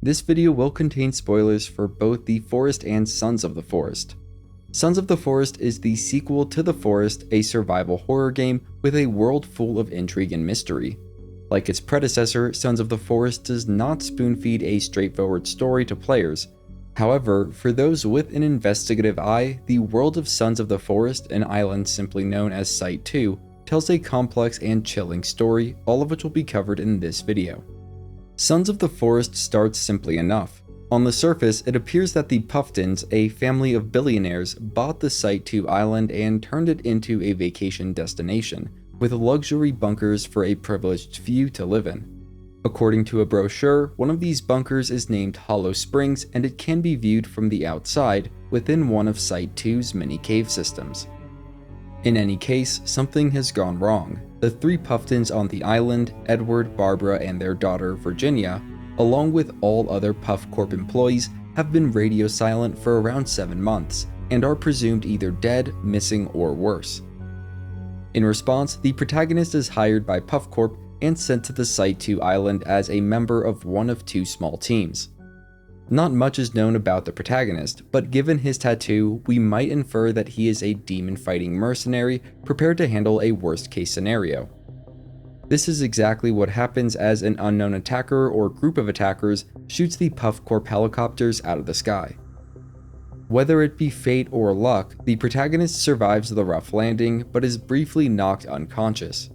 This video will contain spoilers for both The Forest and Sons of the Forest. Sons of the Forest is the sequel to The Forest, a survival horror game with a world full of intrigue and mystery. Like its predecessor, Sons of the Forest does not spoon-feed a straightforward story to players. However, for those with an investigative eye, the world of Sons of the Forest, an island simply known as Site 2, tells a complex and chilling story, all of which will be covered in this video. Sons of the Forest starts simply enough. On the surface, it appears that the Puftons, a family of billionaires, bought the Site 2 island and turned it into a vacation destination, with luxury bunkers for a privileged few to live in. According to a brochure, one of these bunkers is named Hollow Springs, and it can be viewed from the outside within one of Site 2's many cave systems. In any case, something has gone wrong. The three Puftons on the island, Edward, Barbara, and their daughter Virginia, along with all other Puff Corp employees, have been radio silent for around 7 months, and are presumed either dead, missing, or worse. In response, the protagonist is hired by Puff Corp and sent to the Site 2 island as a member of one of 2 small teams. Not much is known about the protagonist, but given his tattoo, we might infer that he is a demon-fighting mercenary prepared to handle a worst-case scenario. This is exactly what happens as an unknown attacker or group of attackers shoots the Puff Corp helicopters out of the sky. Whether it be fate or luck, the protagonist survives the rough landing but is briefly knocked unconscious.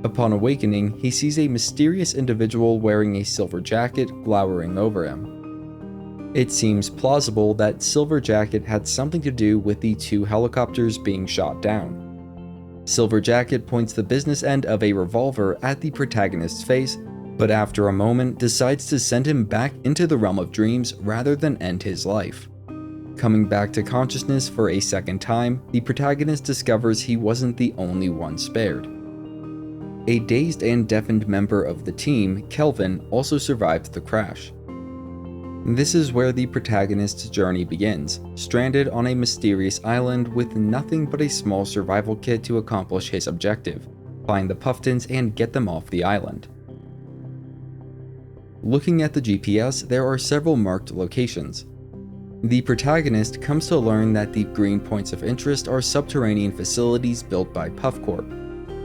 Upon awakening, he sees a mysterious individual wearing a silver jacket glowering over him. It seems plausible that Silver Jacket had something to do with the 2 helicopters being shot down. Silver Jacket points the business end of a revolver at the protagonist's face, but after a moment decides to send him back into the realm of dreams rather than end his life. Coming back to consciousness for a second time, the protagonist discovers he wasn't the only one spared. A dazed and deafened member of the team, Kelvin, also survived the crash. This is where the protagonist's journey begins, stranded on a mysterious island with nothing but a small survival kit to accomplish his objective: find the Puftons and get them off the island. Looking at the GPS, there are several marked locations. The protagonist comes to learn that the green points of interest are subterranean facilities built by Puff Corp.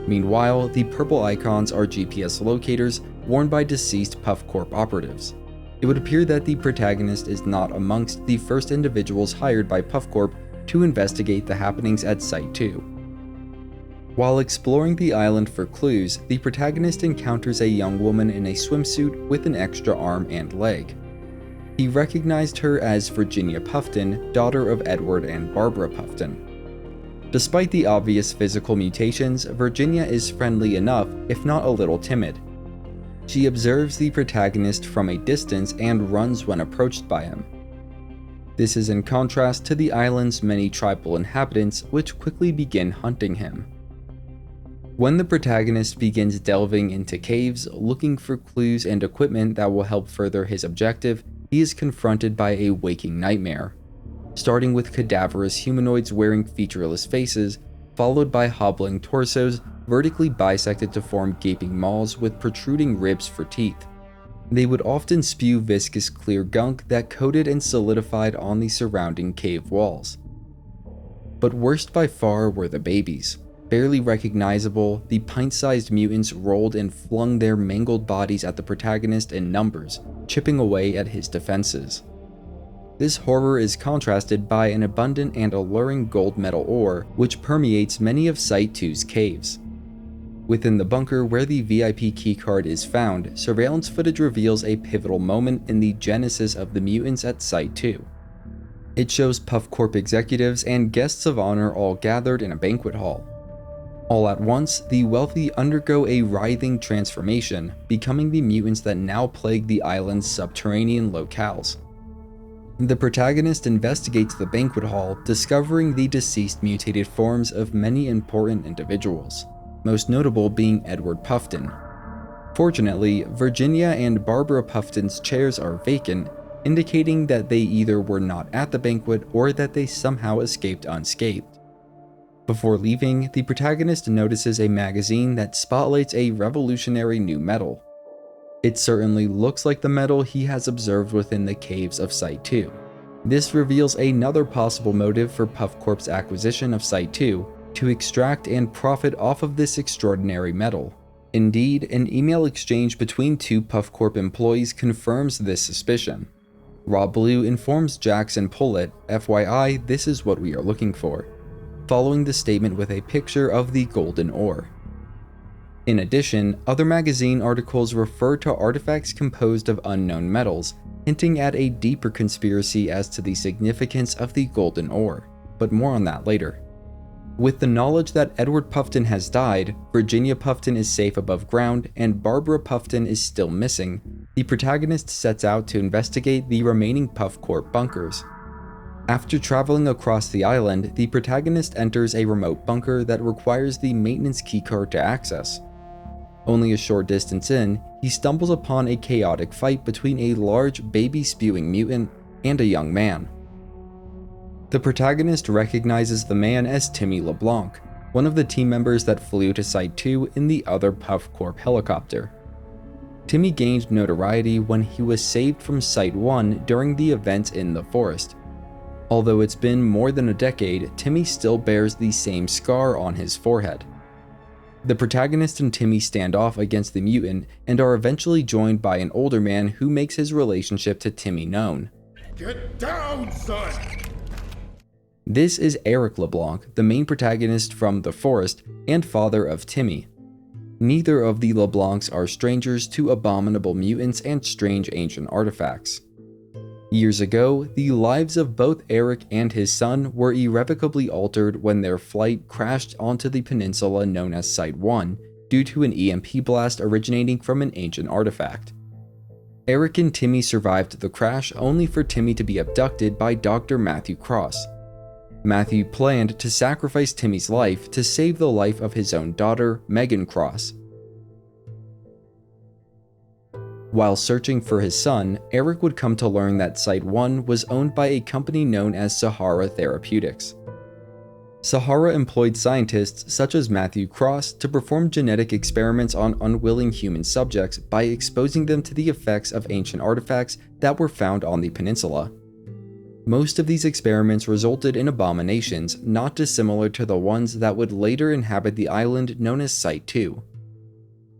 Meanwhile, the purple icons are GPS locators worn by deceased Puff Corp operatives. It would appear that the protagonist is not amongst the first individuals hired by Puff Corp to investigate the happenings at Site 2. While exploring the island for clues, the protagonist encounters a young woman in a swimsuit with an extra arm and leg. He recognized her as Virginia Puffton, daughter of Edward and Barbara Puffton. Despite the obvious physical mutations, Virginia is friendly enough, if not a little timid. She observes the protagonist from a distance and runs when approached by him. This is in contrast to the island's many tribal inhabitants, which quickly begin hunting him. When the protagonist begins delving into caves, looking for clues and equipment that will help further his objective, he is confronted by a waking nightmare. Starting with cadaverous humanoids wearing featureless faces, followed by hobbling torsos vertically bisected to form gaping maws with protruding ribs for teeth. They would often spew viscous clear gunk that coated and solidified on the surrounding cave walls. But worst by far were the babies. Barely recognizable, the pint-sized mutants rolled and flung their mangled bodies at the protagonist in numbers, chipping away at his defenses. This horror is contrasted by an abundant and alluring gold metal ore, which permeates many of Site 2's caves. Within the bunker where the VIP keycard is found, surveillance footage reveals a pivotal moment in the genesis of the mutants at Site 2. It shows Puff Corp executives and guests of honor all gathered in a banquet hall. All at once, the wealthy undergo a writhing transformation, becoming the mutants that now plague the island's subterranean locales. The protagonist investigates the banquet hall, discovering the deceased mutated forms of many important individuals, most notable being Edward Puffton. Fortunately, Virginia and Barbara Puffton's chairs are vacant, indicating that they either were not at the banquet or that they somehow escaped unscathed. Before leaving, the protagonist notices a magazine that spotlights a revolutionary new metal. It certainly looks like the metal he has observed within the caves of Site-2. This reveals another possible motive for Puff Corp's acquisition of Site-2, to extract and profit off of this extraordinary metal. Indeed, an email exchange between two Puff Corp employees confirms this suspicion. Raw Blue informs Jax and Pullet, FYI, this is what we are looking for, following the statement with a picture of the golden ore. In addition, other magazine articles refer to artifacts composed of unknown metals, hinting at a deeper conspiracy as to the significance of the golden ore, but more on that later. With the knowledge that Edward Puffton has died, Virginia Puffton is safe above ground, and Barbara Puffton is still missing, the protagonist sets out to investigate the remaining Puff Corp bunkers. After traveling across the island, the protagonist enters a remote bunker that requires the maintenance keycard to access. Only a short distance in, he stumbles upon a chaotic fight between a large baby-spewing mutant and a young man. The protagonist recognizes the man as Timmy LeBlanc, one of the team members that flew to Site-2 in the other Puff Corp helicopter. Timmy gained notoriety when he was saved from Site-1 during the events in the forest. Although it's been more than a decade, Timmy still bears the same scar on his forehead. The protagonist and Timmy stand off against the mutant and are eventually joined by an older man who makes his relationship to Timmy known. Get down, son! This is Eric LeBlanc, the main protagonist from The Forest and father of Timmy. Neither of the LeBlancs are strangers to abominable mutants and strange ancient artifacts. Years ago, the lives of both Eric and his son were irrevocably altered when their flight crashed onto the peninsula known as Site-1 due to an EMP blast originating from an ancient artifact. Eric and Timmy survived the crash only for Timmy to be abducted by Dr. Mathew Cross. Mathew planned to sacrifice Timmy's life to save the life of his own daughter, Megan Cross. While searching for his son, Eric would come to learn that Site-1 was owned by a company known as Sahara Therapeutics. Sahara employed scientists such as Mathew Cross to perform genetic experiments on unwilling human subjects by exposing them to the effects of ancient artifacts that were found on the peninsula. Most of these experiments resulted in abominations not dissimilar to the ones that would later inhabit the island known as Site-2.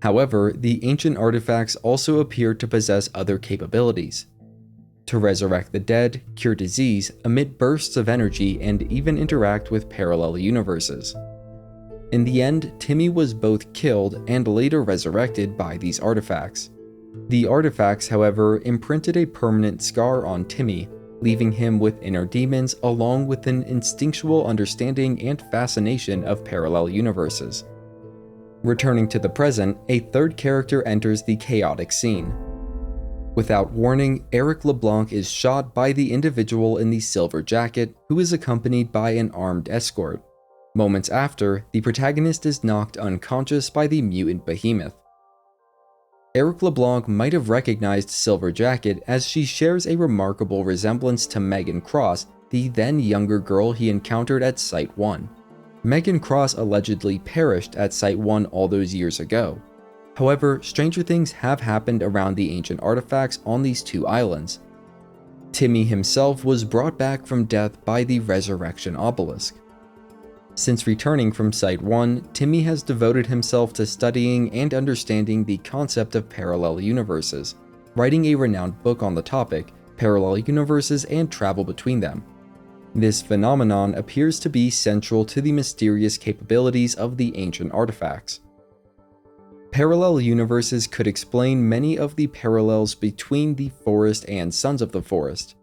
However, the ancient artifacts also appeared to possess other capabilities: to resurrect the dead, cure disease, emit bursts of energy, and even interact with parallel universes. In the end, Timmy was both killed and later resurrected by these artifacts. The artifacts, however, imprinted a permanent scar on Timmy, leaving him with inner demons along with an instinctual understanding and fascination of parallel universes. Returning to the present, a third character enters the chaotic scene. Without warning, Eric LeBlanc is shot by the individual in the silver jacket, who is accompanied by an armed escort. Moments after, the protagonist is knocked unconscious by the mutant behemoth. Eric LeBlanc might have recognized Silver Jacket as she shares a remarkable resemblance to Megan Cross, the then younger girl he encountered at Site-1. Megan Cross allegedly perished at Site-1 all those years ago. However, stranger things have happened around the ancient artifacts on these two islands. Timmy himself was brought back from death by the Resurrection Obelisk. Since returning from Site-1, Timmy has devoted himself to studying and understanding the concept of parallel universes, writing a renowned book on the topic, Parallel Universes and Travel Between Them. This phenomenon appears to be central to the mysterious capabilities of the ancient artifacts. Parallel universes could explain many of the parallels between the Forest and Sons of the Forest.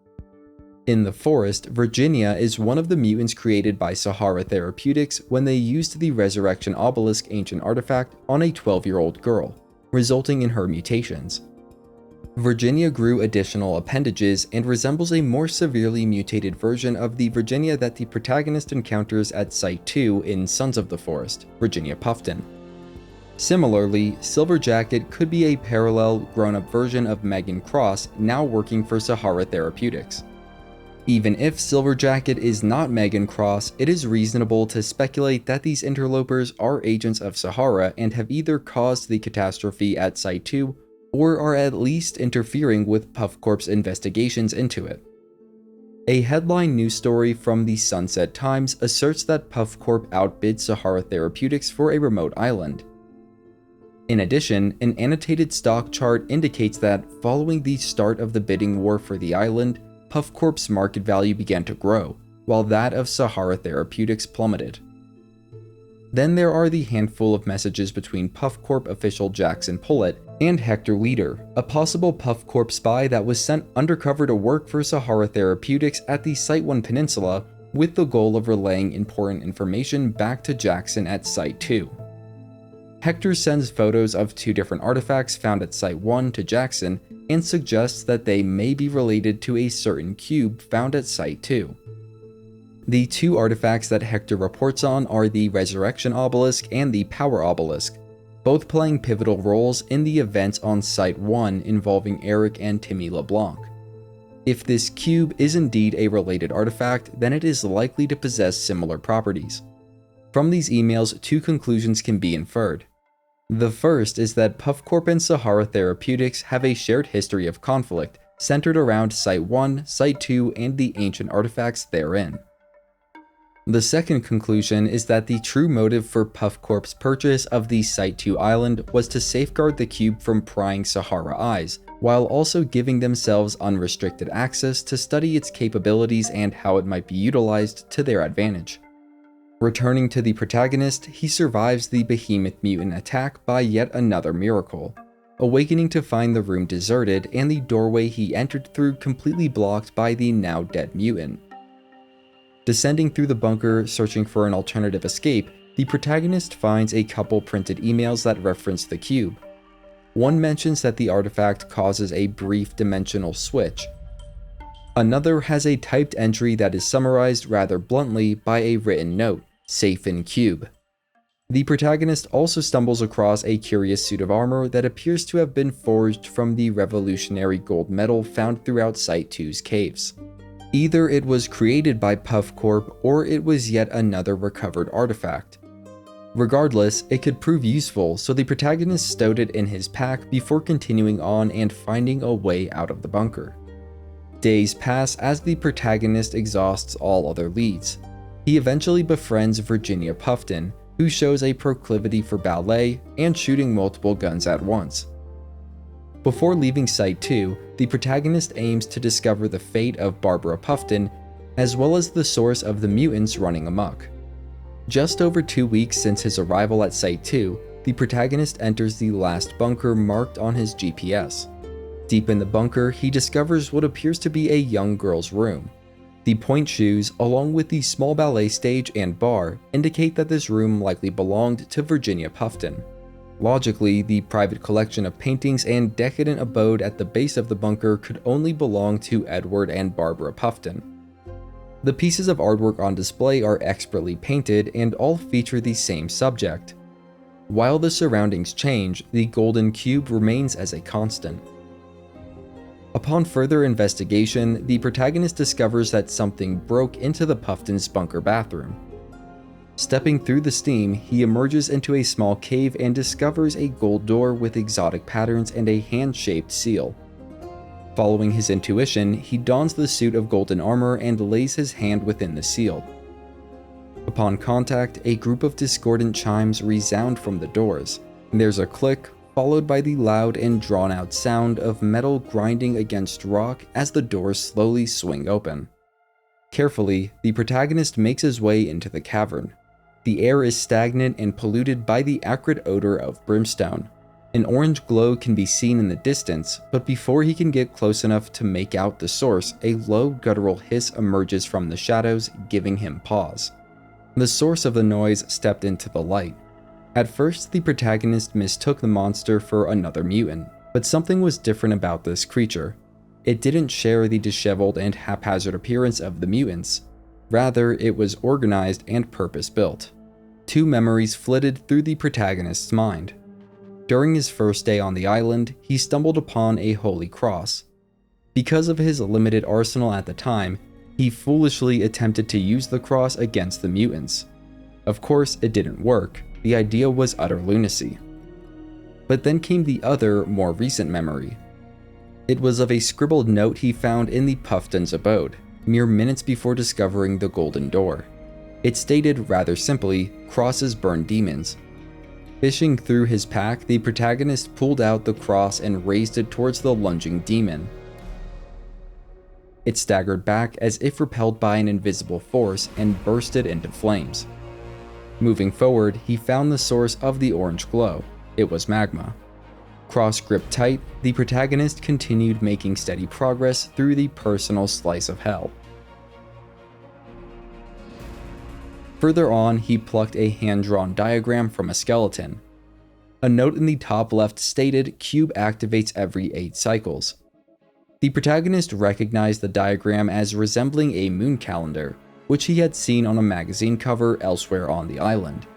In the Forest, Virginia is one of the mutants created by Sahara Therapeutics when they used the Resurrection Obelisk ancient artifact on a 12-year-old girl, resulting in her mutations. Virginia grew additional appendages and resembles a more severely mutated version of the Virginia that the protagonist encounters at Site-2 in Sons of the Forest, Virginia Puffton. Similarly, Silver Jacket could be a parallel, grown-up version of Megan Cross now working for Sahara Therapeutics. Even if Silver Jacket is not Megan Cross, it is reasonable to speculate that these interlopers are agents of Sahara and have either caused the catastrophe at Site-2 or are at least interfering with Puff Corp's investigations into it. A headline news story from the Sunset Times asserts that Puff Corp outbid Sahara Therapeutics for a remote island. In addition, an annotated stock chart indicates that following the start of the bidding war for the island, Puff Corp's market value began to grow, while that of Sahara Therapeutics plummeted. Then there are the handful of messages between Puff Corp official Jackson Pullett and Hector Wielder, a possible Puff Corp spy that was sent undercover to work for Sahara Therapeutics at the Site 1 Peninsula with the goal of relaying important information back to Jackson at Site 2. Hector sends photos of 2 different artifacts found at Site 1 to Jackson and suggests that they may be related to a certain cube found at Site 2. The 2 artifacts that Hector reports on are the Resurrection Obelisk and the Power Obelisk, both playing pivotal roles in the events on Site 1 involving Eric and Timmy LeBlanc. If this cube is indeed a related artifact, then it is likely to possess similar properties. From these emails, 2 conclusions can be inferred. The first is that Puff Corp and Sahara Therapeutics have a shared history of conflict centered around Site 1, Site 2, and the ancient artifacts therein. The second conclusion is that the true motive for Puff Corp's purchase of the Site 2 island was to safeguard the cube from prying Sahara eyes, while also giving themselves unrestricted access to study its capabilities and how it might be utilized to their advantage. Returning to the protagonist, he survives the behemoth mutant attack by yet another miracle, awakening to find the room deserted and the doorway he entered through completely blocked by the now dead mutant. Descending through the bunker, searching for an alternative escape, the protagonist finds a couple printed emails that reference the cube. One mentions that the artifact causes a brief dimensional switch. Another has a typed entry that is summarized rather bluntly by a written note, "Safe in cube." The protagonist also stumbles across a curious suit of armor that appears to have been forged from the revolutionary gold metal found throughout Site 2's caves. Either it was created by Puff Corp or it was yet another recovered artifact. Regardless, it could prove useful, so the protagonist stowed it in his pack before continuing on and finding a way out of the bunker. Days pass as the protagonist exhausts all other leads. He eventually befriends Virginia Puffton, who shows a proclivity for ballet and shooting multiple guns at once. Before leaving Site 2, the protagonist aims to discover the fate of Barbara Puffton, as well as the source of the mutants running amok. Just over 2 weeks since his arrival at Site 2, the protagonist enters the last bunker marked on his GPS. Deep in the bunker, he discovers what appears to be a young girl's room. The point shoes, along with the small ballet stage and bar, indicate that this room likely belonged to Virginia Puffton. Logically, the private collection of paintings and decadent abode at the base of the bunker could only belong to Edward and Barbara Puffton. The pieces of artwork on display are expertly painted and all feature the same subject. While the surroundings change, the golden cube remains as a constant. Upon further investigation, the protagonist discovers that something broke into the Puffton's bunker bathroom. Stepping through the steam, he emerges into a small cave and discovers a gold door with exotic patterns and a hand-shaped seal. Following his intuition, he dons the suit of golden armor and lays his hand within the seal. Upon contact, a group of discordant chimes resound from the doors. There's a click, followed by the loud and drawn-out sound of metal grinding against rock as the doors slowly swing open. Carefully, the protagonist makes his way into the cavern. The air is stagnant and polluted by the acrid odor of brimstone. An orange glow can be seen in the distance, but before he can get close enough to make out the source, a low guttural hiss emerges from the shadows, giving him pause. The source of the noise stepped into the light. At first, the protagonist mistook the monster for another mutant, but something was different about this creature. It didn't share the disheveled and haphazard appearance of the mutants. Rather, it was organized and purpose-built. 2 memories flitted through the protagonist's mind. During his first day on the island, he stumbled upon a holy cross. Because of his limited arsenal at the time, he foolishly attempted to use the cross against the mutants. Of course, it didn't work. The idea was utter lunacy. But then came the other, more recent memory. It was of a scribbled note he found in the Puffton's abode, mere minutes before discovering the golden door. It stated rather simply, "Crosses burn demons." Fishing through his pack, the protagonist pulled out the cross and raised it towards the lunging demon. It staggered back as if repelled by an invisible force and bursted into flames. Moving forward, he found the source of the orange glow. It was magma. Cross gripped tight, the protagonist continued making steady progress through the personal slice of hell. Further on, he plucked a hand-drawn diagram from a skeleton. A note in the top left stated, "Cube activates every 8 cycles." The protagonist recognized the diagram as resembling a moon calendar, which he had seen on a magazine cover elsewhere on the island.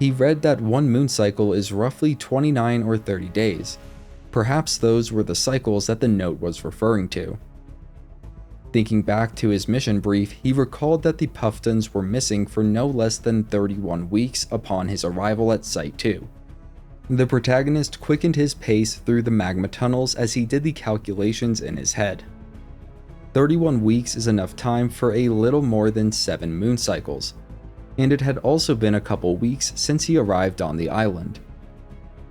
He read that one moon cycle is roughly 29 or 30 days. Perhaps those were the cycles that the note was referring to. Thinking back to his mission brief, he recalled that the Puftons were missing for no less than 31 weeks upon his arrival at Site 2. The protagonist quickened his pace through the magma tunnels as he did the calculations in his head. 31 weeks is enough time for a little more than 7 moon cycles, and it had also been a couple weeks since he arrived on the island.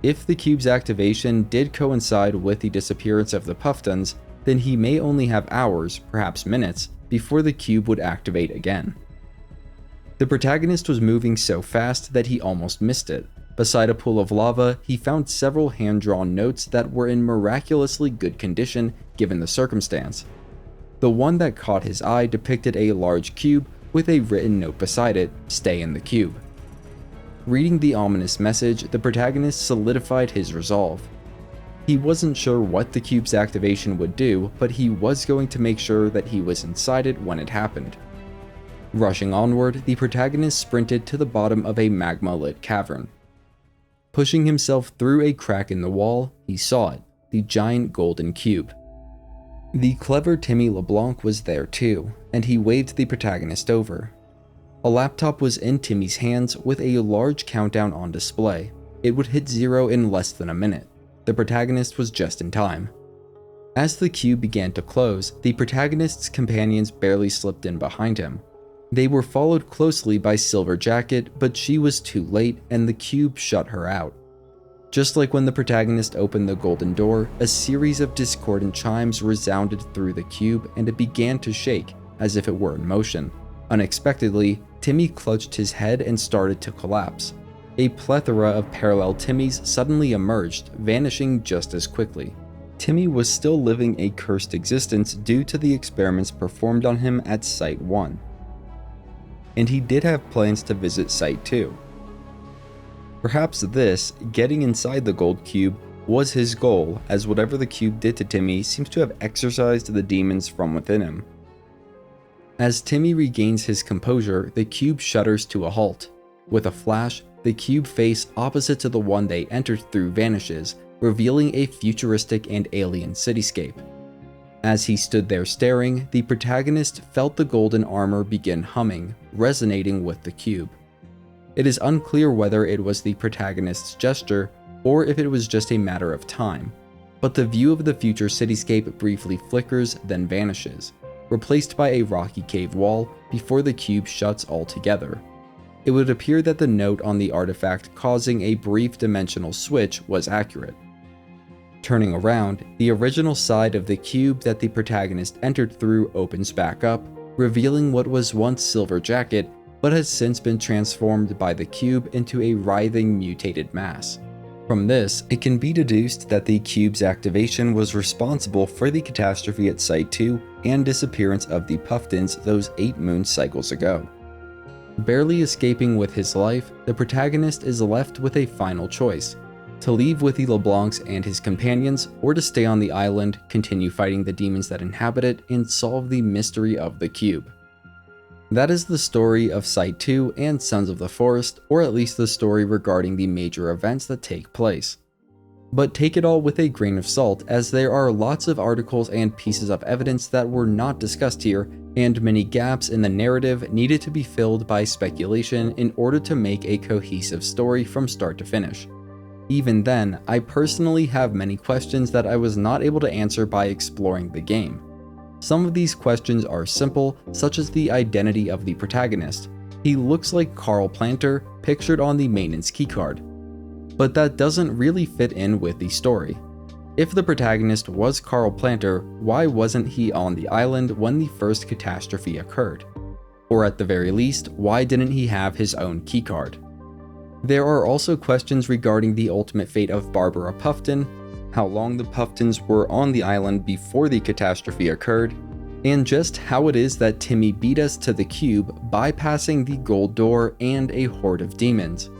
If the cube's activation did coincide with the disappearance of the Puftons, then he may only have hours, perhaps minutes, before the cube would activate again. The protagonist was moving so fast that he almost missed it. Beside a pool of lava, he found several hand-drawn notes that were in miraculously good condition given the circumstance. The one that caught his eye depicted a large cube with a written note beside it, "Stay in the cube." Reading the ominous message, the protagonist solidified his resolve. He wasn't sure what the cube's activation would do, but he was going to make sure that he was inside it when it happened. Rushing onward, the protagonist sprinted to the bottom of a magma-lit cavern. Pushing himself through a crack in the wall, he saw it, the giant golden cube. The clever Timmy LeBlanc was there too, and he waved the protagonist over. A laptop was in Timmy's hands with a large countdown on display. It would hit 0 in less than a minute. The protagonist was just in time. As the cube began to close, the protagonist's companions barely slipped in behind him. They were followed closely by Silver Jacket, but she was too late and the cube shut her out. Just like when the protagonist opened the golden door, a series of discordant chimes resounded through the cube and it began to shake, as if it were in motion. Unexpectedly, Timmy clutched his head and started to collapse. A plethora of parallel Timmys suddenly emerged, vanishing just as quickly. Timmy was still living a cursed existence due to the experiments performed on him at Site 1. And he did have plans to visit Site 2. Perhaps this, getting inside the gold cube, was his goal, as whatever the cube did to Timmy seems to have exorcised the demons from within him. As Timmy regains his composure, the cube shudders to a halt. With a flash, the cube face opposite to the one they entered through vanishes, revealing a futuristic and alien cityscape. As he stood there staring, the protagonist felt the golden armor begin humming, resonating with the cube. It is unclear whether it was the protagonist's gesture or if it was just a matter of time, but the view of the future cityscape briefly flickers, then vanishes, replaced by a rocky cave wall before the cube shuts altogether. It would appear that the note on the artifact causing a brief dimensional switch was accurate. Turning around, the original side of the cube that the protagonist entered through opens back up, revealing what was once Silver Jacket but has since been transformed by the cube into a writhing mutated mass. From this, it can be deduced that the cube's activation was responsible for the catastrophe at Site 2 and disappearance of the Puftons those 8 moon cycles ago. Barely escaping with his life, the protagonist is left with a final choice: to leave with the LeBlancs and his companions, or to stay on the island, continue fighting the demons that inhabit it, and solve the mystery of the cube. That is the story of Site 2 and Sons of the Forest, or at least the story regarding the major events that take place. But take it all with a grain of salt, as there are lots of articles and pieces of evidence that were not discussed here, and many gaps in the narrative needed to be filled by speculation in order to make a cohesive story from start to finish. Even then, I personally have many questions that I was not able to answer by exploring the game. Some of these questions are simple, such as the identity of the protagonist. He looks like Carl Planter, pictured on the maintenance keycard. But that doesn't really fit in with the story. If the protagonist was Carl Planter, why wasn't he on the island when the first catastrophe occurred? Or at the very least, why didn't he have his own keycard? There are also questions regarding the ultimate fate of Barbara Puffton, how long the Puftons were on the island before the catastrophe occurred, and just how it is that Timmy beat us to the cube, bypassing the gold door and a horde of demons.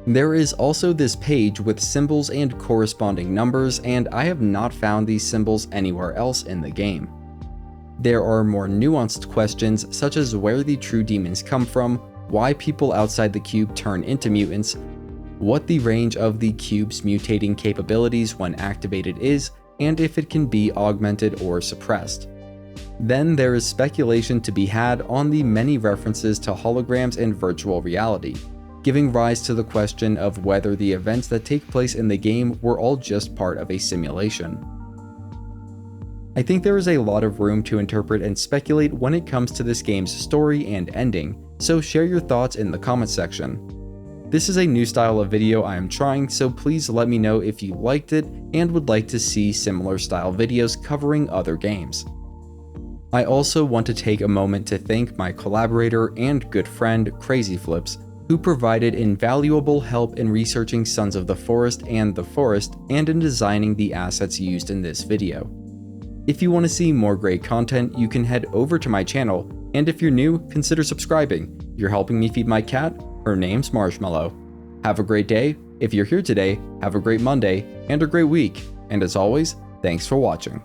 There is also this page with symbols and corresponding numbers, and I have not found these symbols anywhere else in the game. There are more nuanced questions such as where the true demons come from, why people outside the cube turn into mutants, what the range of the cube's mutating capabilities when activated is, and if it can be augmented or suppressed. Then there is speculation to be had on the many references to holograms and virtual reality, giving rise to the question of whether the events that take place in the game were all just part of a simulation. I think there is a lot of room to interpret and speculate when it comes to this game's story and ending, so share your thoughts in the comments section. This is a new style of video I am trying, so please let me know if you liked it and would like to see similar style videos covering other games. I also want to take a moment to thank my collaborator and good friend Crazy Flips, who provided invaluable help in researching Sons of the Forest and the Forest and in designing the assets used in this video. If you want to see more great content, you can head over to my channel, and if you're new, consider subscribing. You're helping me feed my cat. Her name's Marshmallow. Have a great day. If you're here today, have a great Monday and a great week. And as always, thanks for watching.